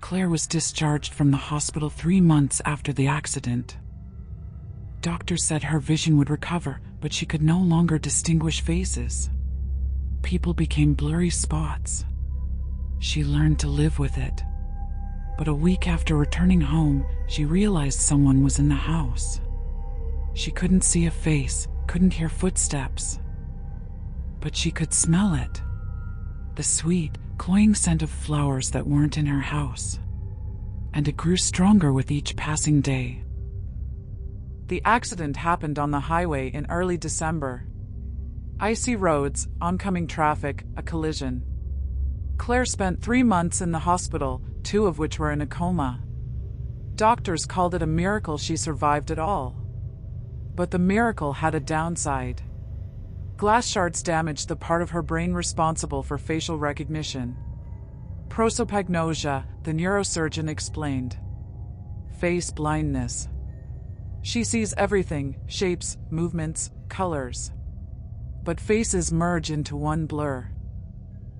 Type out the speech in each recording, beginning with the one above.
Claire was discharged from the hospital 3 months after the accident. Doctors said her vision would recover, but she could no longer distinguish faces. People became blurry spots. She learned to live with it. But a week after returning home, she realized someone was in the house. She couldn't see a face, couldn't hear footsteps. But she could smell it. The sweet, cloying scent of flowers that weren't in her house. And it grew stronger with each passing day. The accident happened on the highway in early December. Icy roads, oncoming traffic, a collision. Claire spent 3 months in the hospital, 2 of which were in a coma. Doctors called it a miracle she survived it all. But the miracle had a downside. Glass shards damaged the part of her brain responsible for facial recognition. Prosopagnosia, the neurosurgeon explained. Face blindness. She sees everything, shapes, movements, colors. But faces merge into one blur.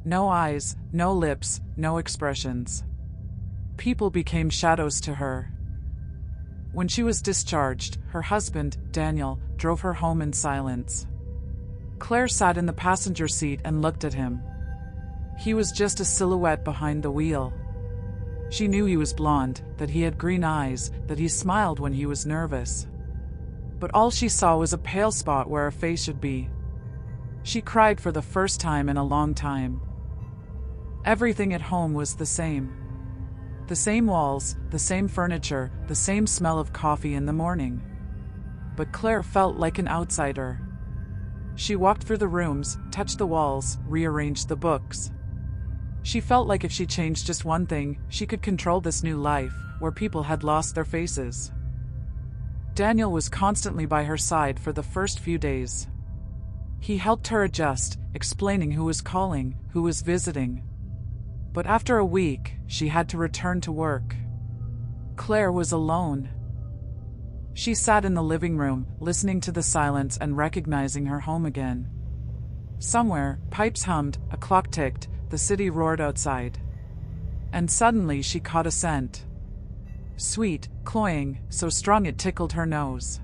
No eyes, no lips, no expressions. People became shadows to her. When she was discharged, her husband, Daniel, drove her home in silence. Claire sat in the passenger seat and looked at him. He was just a silhouette behind the wheel. She knew he was blonde, that he had green eyes, that he smiled when he was nervous. But all she saw was a pale spot where a face should be. She cried for the first time in a long time. Everything at home was the same. The same walls, the same furniture, the same smell of coffee in the morning. But Claire felt like an outsider. She walked through the rooms, touched the walls, rearranged the books. She felt like if she changed just one thing, she could control this new life, where people had lost their faces. Daniel was constantly by her side for the first few days. He helped her adjust, explaining who was calling, who was visiting. But after a week, she had to return to work. Claire was alone. She sat in the living room, listening to the silence and recognizing her home again. Somewhere, pipes hummed, a clock ticked, the city roared outside. And suddenly she caught a scent. Sweet, cloying, so strong it tickled her nose.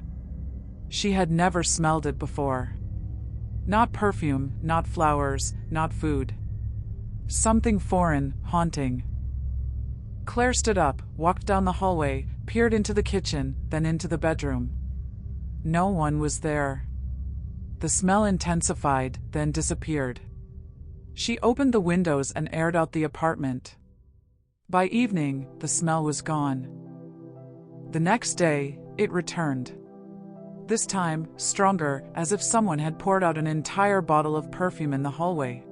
She had never smelled it before. Not perfume, not flowers, not food. Something foreign, haunting. Claire stood up, walked down the hallway, peered into the kitchen, then into the bedroom. No one was there. The smell intensified, then disappeared. She opened the windows and aired out the apartment. By evening, the smell was gone. The next day, it returned. This time, stronger, as if someone had poured out an entire bottle of perfume in the hallway.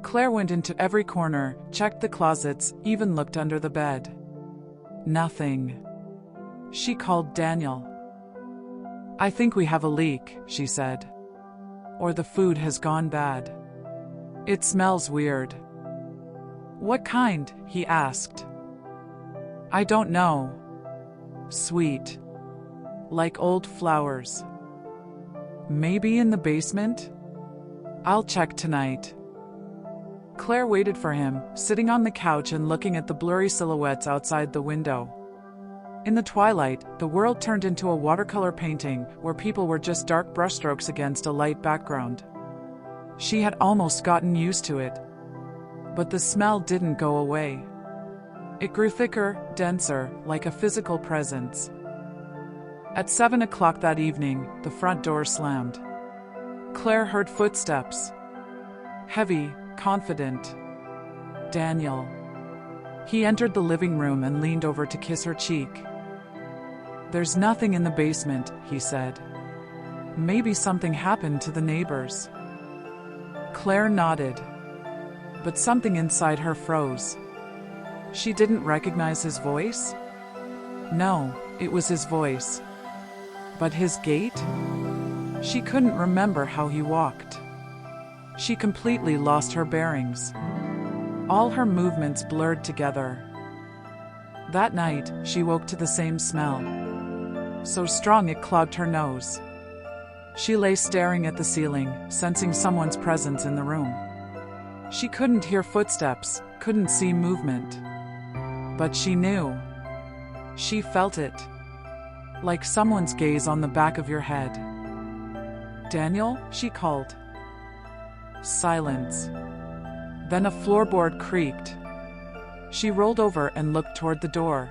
Claire went into every corner, checked the closets, even looked under the bed. Nothing. She called Daniel. "I think we have a leak," she said. "Or the food has gone bad. It smells weird." "What kind?" he asked. "I don't know. Sweet. Like old flowers. Maybe in the basement? I'll check tonight." Claire waited for him, sitting on the couch and looking at the blurry silhouettes outside the window. In the twilight, the world turned into a watercolor painting where people were just dark brushstrokes against a light background. She had almost gotten used to it. But the smell didn't go away. It grew thicker, denser, like a physical presence. At 7 o'clock that evening, the front door slammed. Claire heard footsteps. Heavy, confident. Daniel. He entered the living room and leaned over to kiss her cheek. "There's nothing in the basement," he said. "Maybe something happened to the neighbors." Claire nodded. But something inside her froze. She didn't recognize his voice? No, it was his voice. But his gait? She couldn't remember how he walked. She completely lost her bearings. All her movements blurred together. That night, she woke to the same smell. So strong it clogged her nose. She lay staring at the ceiling, sensing someone's presence in the room. She couldn't hear footsteps, couldn't see movement. But she knew. She felt it. Like someone's gaze on the back of your head. "Daniel?" she called. Silence. Then a floorboard creaked. She rolled over and looked toward the door.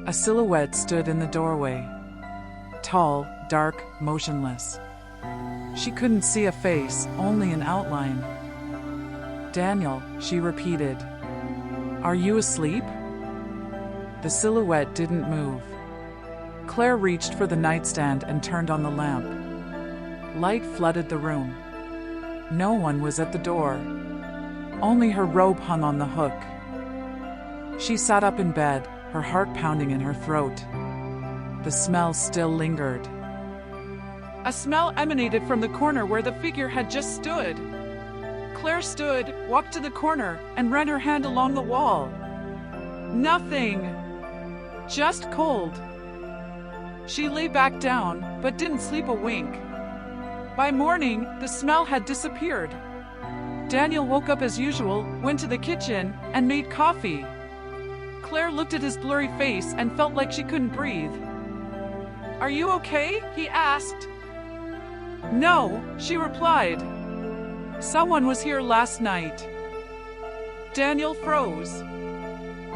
A silhouette stood in the doorway. Tall, dark, motionless. She couldn't see a face, only an outline. "Daniel," she repeated. "Are you asleep?" The silhouette didn't move. Claire reached for the nightstand and turned on the lamp. Light flooded the room. No one was at the door. Only her robe hung on the hook. She sat up in bed, her heart pounding in her throat. The smell still lingered. A smell emanated from the corner where the figure had just stood. Claire stood, walked to the corner, and ran her hand along the wall. Nothing. Just cold. She lay back down, but didn't sleep a wink. By morning, the smell had disappeared. Daniel woke up as usual, went to the kitchen, and made coffee. Claire looked at his blurry face and felt like she couldn't breathe. "Are you okay?" he asked. "No," she replied. "Someone was here last night." Daniel froze.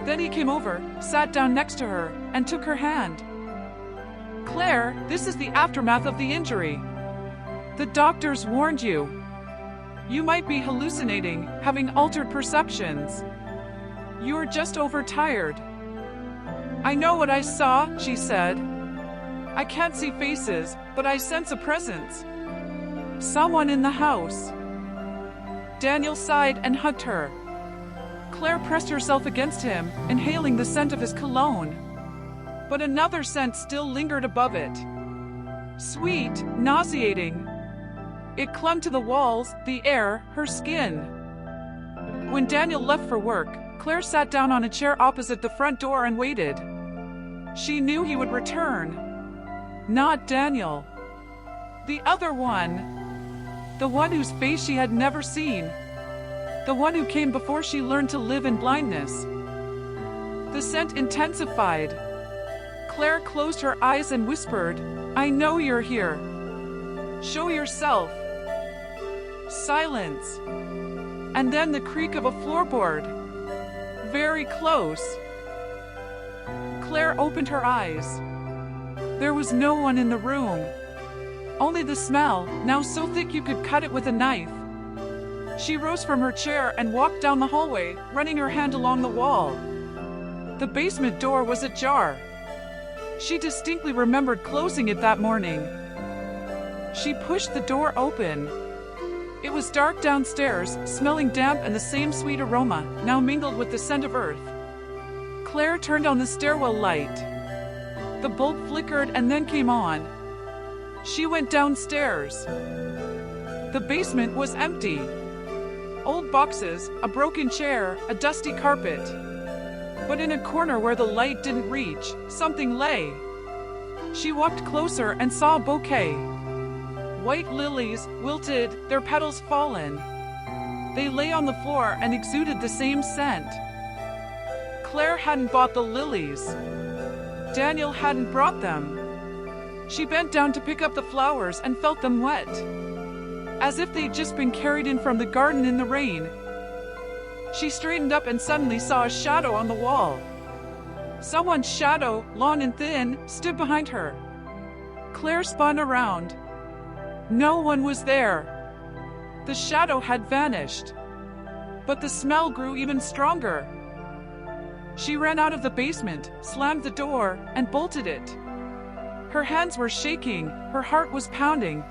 Then he came over, sat down next to her, and took her hand. "Claire, this is the aftermath of the injury. The doctors warned you. You might be hallucinating, having altered perceptions. You're just overtired." "I know what I saw," she said. "I can't see faces, but I sense a presence. Someone in the house." Daniel sighed and hugged her. Claire pressed herself against him, inhaling the scent of his cologne. But another scent still lingered above it. Sweet, nauseating. It clung to the walls, the air, her skin. When Daniel left for work, Claire sat down on a chair opposite the front door and waited. She knew he would return. Not Daniel. The other one. The one whose face she had never seen. The one who came before she learned to live in blindness. The scent intensified. Claire closed her eyes and whispered, "I know you're here. Show yourself." Silence. And then the creak of a floorboard. Very close. Claire opened her eyes. There was no one in the room. Only the smell, now so thick you could cut it with a knife. She rose from her chair and walked down the hallway, running her hand along the wall. The basement door was ajar. She distinctly remembered closing it that morning. She pushed the door open. It was dark downstairs, smelling damp and the same sweet aroma, now mingled with the scent of earth. Claire turned on the stairwell light. The bulb flickered and then came on. She went downstairs. The basement was empty. Old boxes, a broken chair, a dusty carpet. But in a corner where the light didn't reach, something lay. She walked closer and saw a bouquet. White lilies, wilted, their petals fallen. They lay on the floor and exuded the same scent. Claire hadn't bought the lilies. Daniel hadn't brought them. She bent down to pick up the flowers and felt them wet, as if they'd just been carried in from the garden in the rain. She straightened up and suddenly saw a shadow on the wall. Someone's shadow, long and thin, stood behind her. Claire spun around. No one was there. The shadow had vanished. But the smell grew even stronger. She ran out of the basement, slammed the door, and bolted it. Her hands were shaking, her heart was pounding.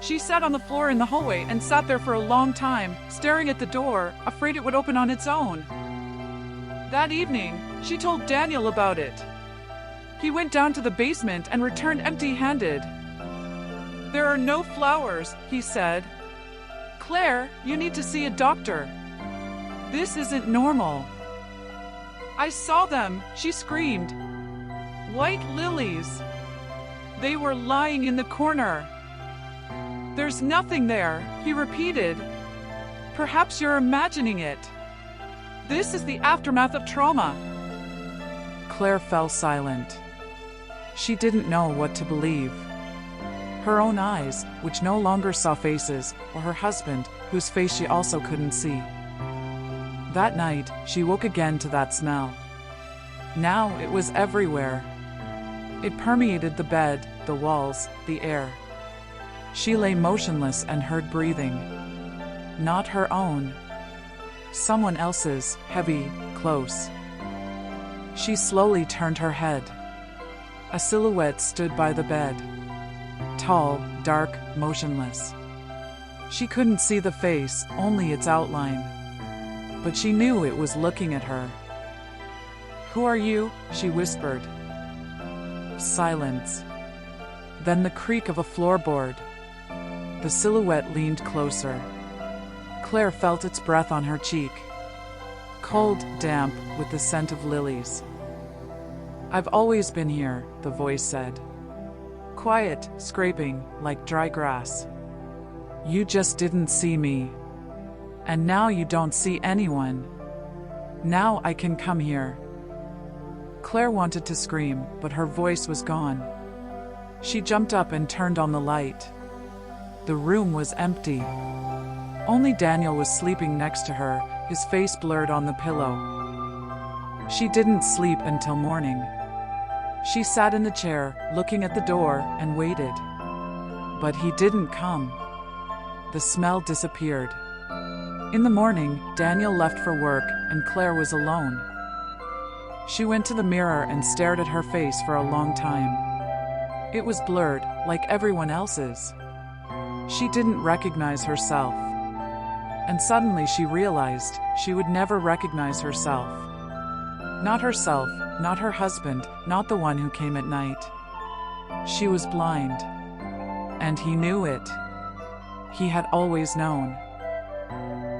She sat on the floor in the hallway and sat there for a long time, staring at the door, afraid it would open on its own. That evening, she told Daniel about it. He went down to the basement and returned empty-handed. "There are no flowers," he said. "Claire, you need to see a doctor. This isn't normal." "I saw them," she screamed. "White lilies. They were lying in the corner." "There's nothing there," he repeated. "Perhaps you're imagining it. This is the aftermath of trauma. Claire fell silent. She didn't know what to believe. Her own eyes, which no longer saw faces, or her husband, whose face she also couldn't see. That night, she woke again to that smell. Now it was everywhere. It permeated the bed, the walls, the air. She lay motionless and heard breathing. Not her own. Someone else's, heavy, close. She slowly turned her head. A silhouette stood by the bed. Tall, dark, motionless. She couldn't see the face, only its outline. But she knew it was looking at her. "Who are you?" she whispered. Silence. Then the creak of a floorboard. The silhouette leaned closer. Claire felt its breath on her cheek. Cold, damp, with the scent of lilies. "I've always been here," the voice said. Quiet, scraping, like dry grass. "You just didn't see me. And now you don't see anyone. Now I can come here." Claire wanted to scream, but her voice was gone. She jumped up and turned on the light. The room was empty. Only Daniel was sleeping next to her, his face blurred on the pillow. She didn't sleep until morning. She sat in the chair, looking at the door, and waited. But he didn't come. The smell disappeared. In the morning, Daniel left for work, and Claire was alone. She went to the mirror and stared at her face for a long time. It was blurred, like everyone else's. She didn't recognize herself. And suddenly she realized she would never recognize herself. Not herself, not her husband, not the one who came at night. She was blind. And he knew it. He had always known.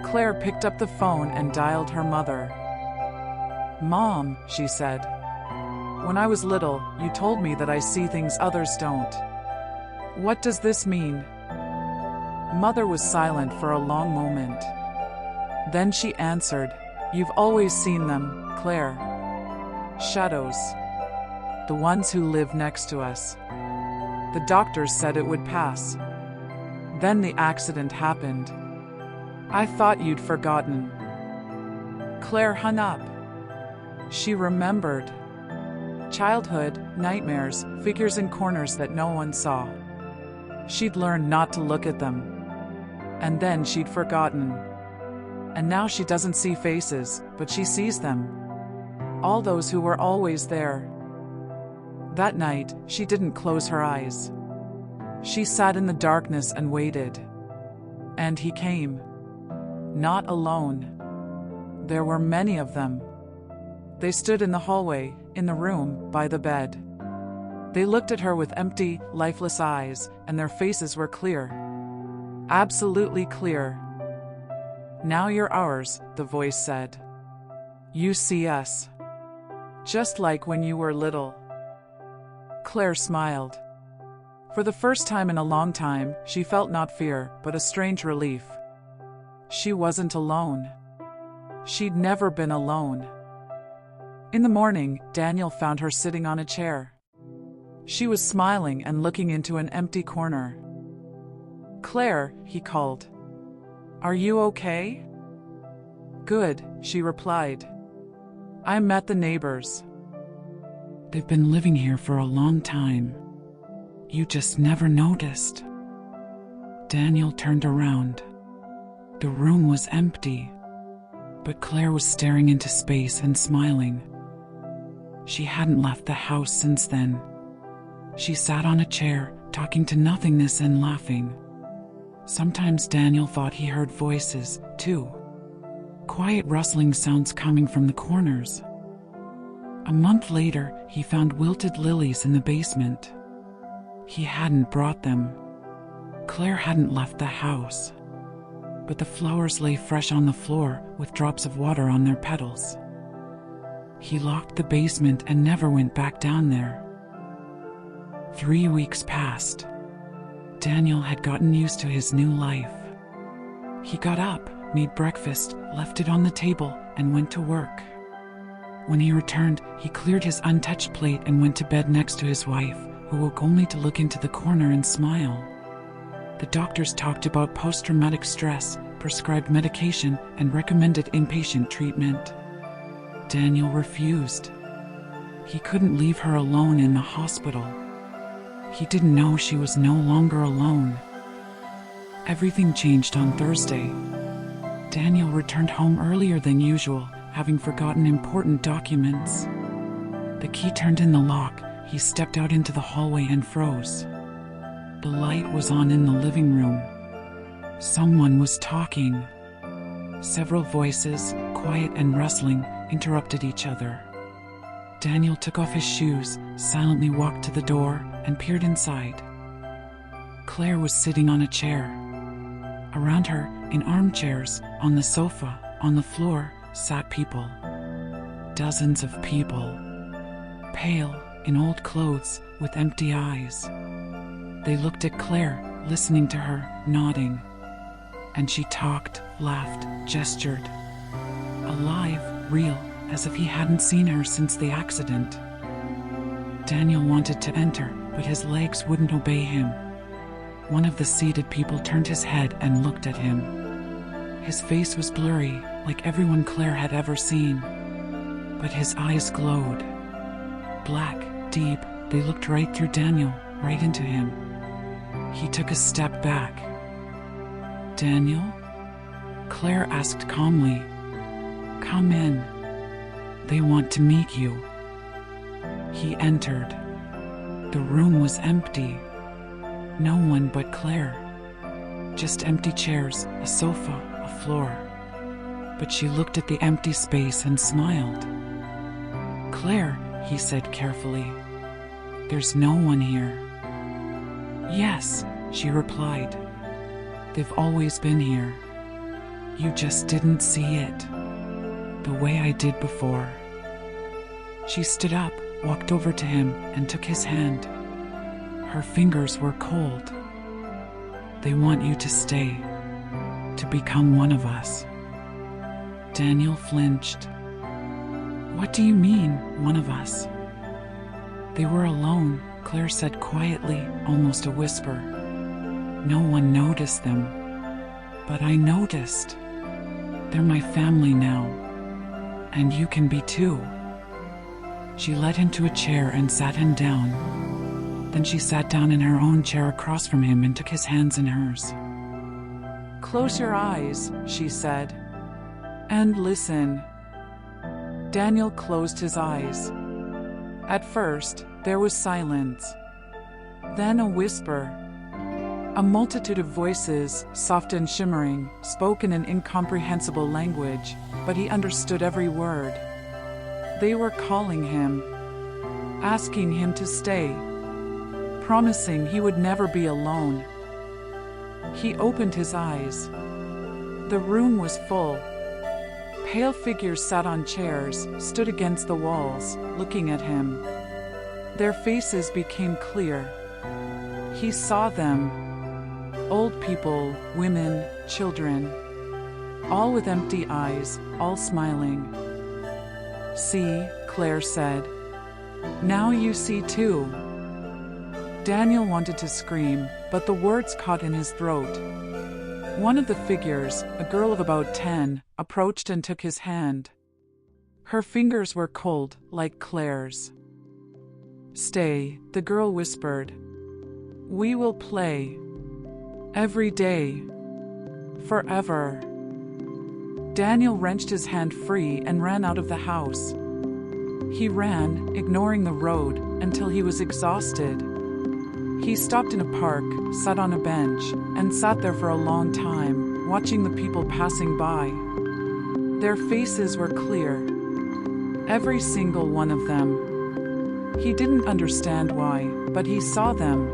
Claire picked up the phone and dialed her mother. "Mom," she said. "When I was little, you told me that I see things others don't. What does this mean?" Mother was silent for a long moment. Then she answered, "You've always seen them, Claire. Shadows. The ones who live next to us. The doctors said it would pass. Then the accident happened. I thought you'd forgotten." Claire hung up. She remembered. Childhood, nightmares, figures in corners that no one saw. She'd learned not to look at them. And then she'd forgotten. And now she doesn't see faces, but she sees them. All those who were always there. That night, she didn't close her eyes. She sat in the darkness and waited. And he came. Not alone. There were many of them. They stood in the hallway, in the room, by the bed. They looked at her with empty, lifeless eyes, and their faces were clear. Absolutely clear. "Now you're ours," the voice said. "You see us. Just like when you were little." Claire smiled. For the first time in a long time, she felt not fear, but a strange relief. She wasn't alone. She'd never been alone. In the morning, Daniel found her sitting on a chair. She was smiling and looking into an empty corner. "Claire," he called. "Are you okay?" "Good," she replied. "I met the neighbors. They've been living here for a long time. You just never noticed." Daniel turned around. The room was empty, but Claire was staring into space and smiling. She hadn't left the house since then. She sat on a chair, talking to nothingness and laughing. Sometimes Daniel thought he heard voices, too. Quiet rustling sounds coming from the corners. A month later, he found wilted lilies in the basement. He hadn't brought them. Claire hadn't left the house. But the flowers lay fresh on the floor, with drops of water on their petals. He locked the basement and never went back down there. 3 weeks passed. Daniel had gotten used to his new life. He got up, made breakfast, left it on the table, and went to work. When he returned, he cleared his untouched plate and went to bed next to his wife, who woke only to look into the corner and smile. The doctors talked about post-traumatic stress, prescribed medication, and recommended inpatient treatment. Daniel refused. He couldn't leave her alone in the hospital. He didn't know she was no longer alone. Everything changed on Thursday. Daniel returned home earlier than usual, having forgotten important documents. The key turned in the lock. He stepped out into the hallway and froze. The light was on in the living room. Someone was talking. Several voices, quiet and rustling, interrupted each other. Daniel took off his shoes, silently walked to the door, and peered inside. Claire was sitting on a chair. Around her, in armchairs, on the sofa, on the floor, sat people. Dozens of people. Pale, in old clothes, with empty eyes. They looked at Claire, listening to her, nodding. And she talked, laughed, gestured. Alive, real, as if he hadn't seen her since the accident. Daniel wanted to enter, but his legs wouldn't obey him. One of the seated people turned his head and looked at him. His face was blurry, like everyone Claire had ever seen. But his eyes glowed. Black, deep, they looked right through Daniel, right into him. He took a step back. Daniel? Claire asked calmly. Come in. They want to meet you. He entered. The room was empty. No one but Claire. Just empty chairs, a sofa, a floor. But she looked at the empty space and smiled. Claire, he said carefully. There's no one here. Yes, she replied. They've always been here. You just didn't see it. The way I did before. She stood up, walked over to him, and took his hand. Her fingers were cold. They want you to stay, to become one of us. Daniel flinched. What do you mean, one of us? They were alone, Claire said quietly, almost a whisper. No one noticed them. But I noticed. They're my family now. And you can be too. She led him to a chair and sat him down. Then she sat down in her own chair across from him and took his hands in hers. Close your eyes, she said, and listen. Daniel closed his eyes. At first, there was silence. Then a whisper. A multitude of voices, soft and shimmering, spoke in an incomprehensible language, but he understood every word. They were calling him, asking him to stay, promising he would never be alone. He opened his eyes. The room was full. Pale figures sat on chairs, stood against the walls, looking at him. Their faces became clear. He saw them. Old people, women, children, all with empty eyes, all smiling. See, Claire said. Now you see too. Daniel wanted to scream, but the words caught in his throat. One of the figures, a girl of about 10, approached and took his hand. Her fingers were cold, like Claire's. Stay, the girl whispered. We will play. Every day. Forever. Daniel wrenched his hand free and ran out of the house. He ran, ignoring the road, until he was exhausted. He stopped in a park, sat on a bench, and sat there for a long time, watching the people passing by. Their faces were clear. Every single one of them. He didn't understand why, but he saw them.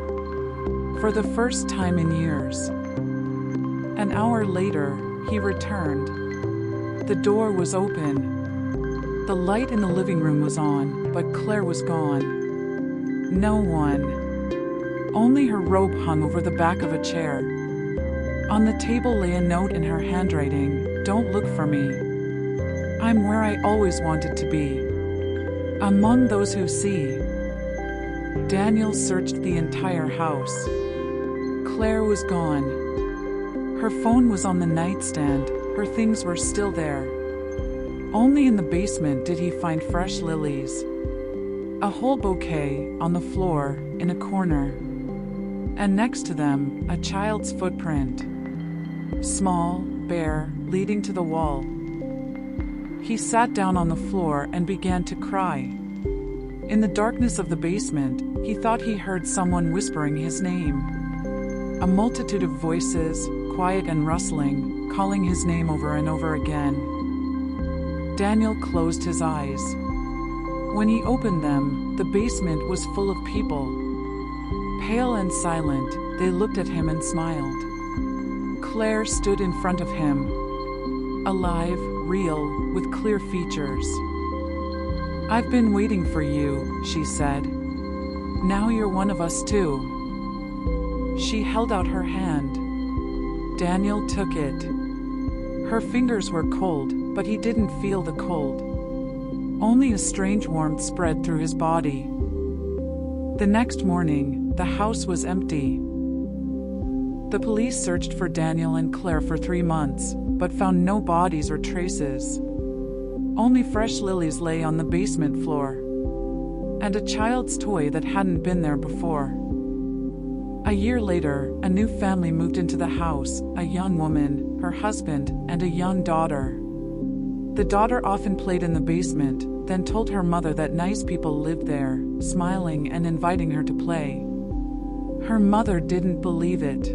For the first time in years. An hour later, he returned. The door was open. The light in the living room was on, but Claire was gone. No one. Only her robe hung over the back of a chair. On the table lay a note in her handwriting, "Don't look for me. I'm where I always wanted to be." Among those who see, Daniel searched the entire house. Claire was gone. Her phone was on the nightstand, her things were still there. Only in the basement did he find fresh lilies. A whole bouquet on the floor in a corner. And next to them, a child's footprint. Small, bare, leading to the wall. He sat down on the floor and began to cry. In the darkness of the basement, he thought he heard someone whispering his name. A multitude of voices, quiet and rustling, calling his name over and over again. Daniel closed his eyes. When he opened them, the basement was full of people. Pale and silent, they looked at him and smiled. Claire stood in front of him. Alive, real, with clear features. "I've been waiting for you," she said. "Now you're one of us too." She held out her hand. Daniel took it. Her fingers were cold, but he didn't feel the cold. Only a strange warmth spread through his body. The next morning, the house was empty. The police searched for Daniel and Claire for 3 months, but found no bodies or traces. Only fresh lilies lay on the basement floor. And a child's toy that hadn't been there before. A year later, a new family moved into the house, a young woman, her husband, and a young daughter. The daughter often played in the basement, then told her mother that nice people lived there, smiling and inviting her to play. Her mother didn't believe it.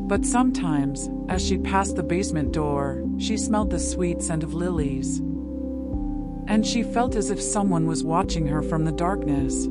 But sometimes, as she passed the basement door, she smelled the sweet scent of lilies. And she felt as if someone was watching her from the darkness.